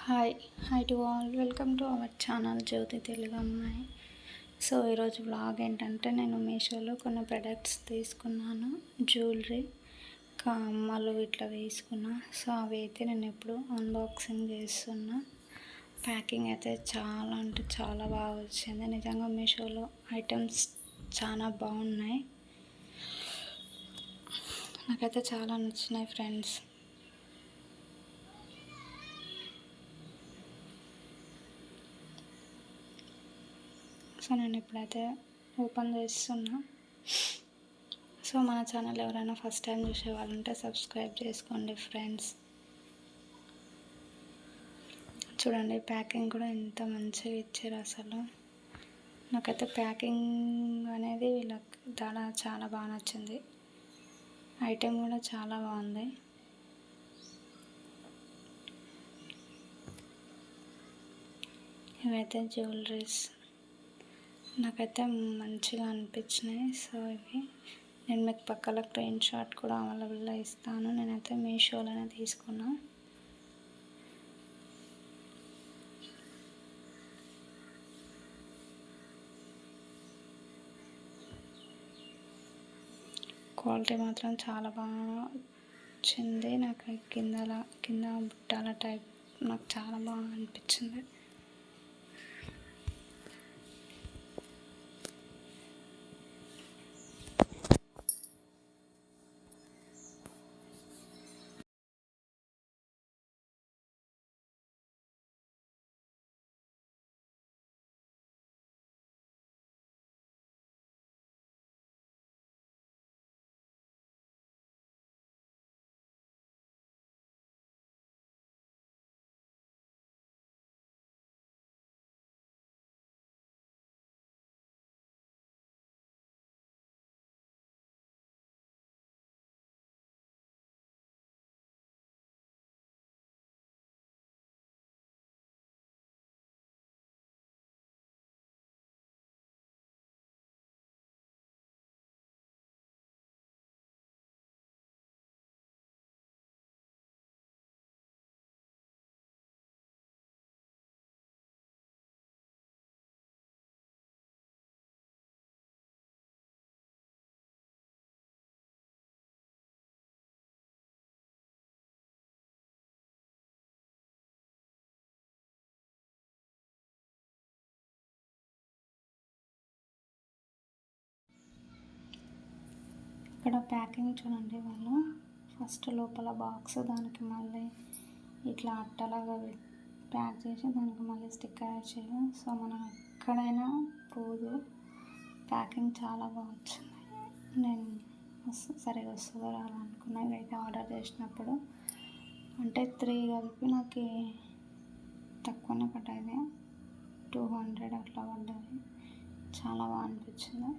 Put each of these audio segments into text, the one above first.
Hi hi to all, welcome to our channel Jyothi Telugu అమ్మాయి. So ఈరోజు vlog ఏంటంటే, నేను మీషోలో కొన్ని ప్రొడక్ట్స్ తీసుకున్నాను. జ్యువెలరీ, కమ్మలు ఇట్లా వేసుకున్నా. సో అవి అయితే నేను ఇప్పుడు అన్బాక్సింగ్ చేస్తున్నా. ప్యాకింగ్ అయితే చాలా అంటే చాలా బాగా వచ్చింది. నిజంగా మీషోలో ఐటమ్స్ చాలా బాగున్నాయి. నాకైతే చాలా నచ్చినాయి ఫ్రెండ్స్. సో నేను ఇప్పుడైతే ఓపెన్ చేస్తున్నా. సో మన ఛానల్ ఎవరైనా ఫస్ట్ టైం చూసే వాళ్ళు ఉంటే సబ్స్క్రైబ్ చేసుకోండి ఫ్రెండ్స్. చూడండి ప్యాకింగ్ కూడా ఎంత మంచిగా ఇచ్చారు అసలు. నాకైతే ప్యాకింగ్ అనేది వీళ్ళకి చాలా బాగా నచ్చింది. ఐటెం కూడా చాలా బాగుంది. ఇవైతే జ్యువెలరీస్ నాకైతే మంచిగా అనిపించినాయి. సో ఇవి నేను మీకు పక్కన స్క్రీన్ షాట్ కూడా అవైలబుల్లో ఇస్తాను. నేనైతే మీషోలోనే తీసుకున్నా. క్వాలిటీ మాత్రం చాలా బాగా వచ్చింది. నాకు కింద బుట్టాల టైప్ నాకు చాలా బాగా అనిపించింది. ఇక్కడ ప్యాకింగ్ చూడండి, వాళ్ళు ఫస్ట్ లోపల బాక్స్, దానికి మళ్ళీ ఇట్లా అట్టలాగా ప్యాక్ చేసి దానికి మళ్ళీ స్టిక్కర్ వేసారు. సో మనం ఎక్కడైనా పోదు. ప్యాకింగ్ చాలా బాగా వచ్చింది. నేను సరిగా వస్తుందో రాదనుకున్నా. ఇవైతే ఆర్డర్ చేసినప్పుడు అంటే 3 కలిపి నాకు తక్కువనే పడ్డది, 200 అట్లా పడ్డది. చాలా బాగా అనిపించింది.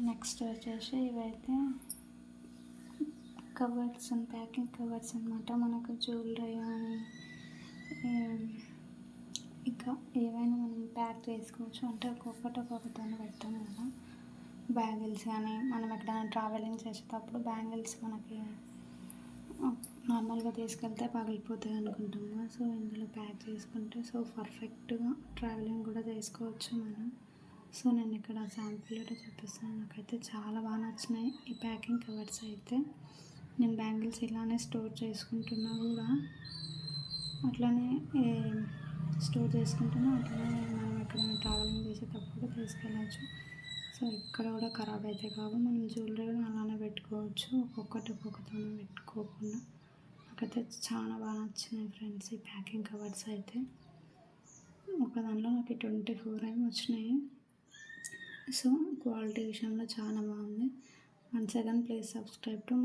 నెక్స్ట్ వచ్చేసి ఇవైతే కవర్స్ అండ్ ప్యాకింగ్ కవర్స్ అనమాట. మనకు జ్యువెలరీ కానీ ఇంకా ఏవైనా మనం ప్యాక్ చేసుకోవచ్చు. అంటే ఒక్కొక్కటితో పెడతాం కదా. బ్యాంగిల్స్ కానీ మనం ఎక్కడైనా ట్రావెలింగ్ చేసేటప్పుడు బ్యాంగిల్స్ మనకి నార్మల్గా తీసుకెళ్తే పగిలిపోతాయి అనుకుంటాం కదా. సో ఇందులో ప్యాక్ చేసుకుంటే సో పర్ఫెక్ట్గా ట్రావెలింగ్ కూడా చేసుకోవచ్చు మనం. సో నేను ఇక్కడ శాంపుల్ కూడా చూపిస్తాను. నాకైతే చాలా బాగా నచ్చినాయి ఈ ప్యాకింగ్ కవర్స్ అయితే. నేను బ్యాంగిల్స్ ఇలానే స్టోర్ చేసుకుంటున్నా కూడా, అట్లనే స్టోర్ చేసుకుంటున్నా, అట్లనే మనం ఎక్కడైనా ట్రావెలింగ్ చేసేటప్పుడు తీసుకెళ్ళచ్చు. సో ఇక్కడ కూడా ఖరాబ్ అయితే కావు. మనం జ్యువెలరీ కూడా అలానే పెట్టుకోవచ్చు, ఒక్కొక్కటితో పెట్టుకోకుండా. నాకైతే చాలా బాగా నచ్చినాయి ఫ్రెండ్స్ ఈ ప్యాకింగ్ కవర్స్ అయితే. ఒక దాంట్లో నాకు 24 ఏమో వచ్చినాయి. సో క్వాలిటీ విషయంలో చాలా బాగుంది. Once again please subscribe to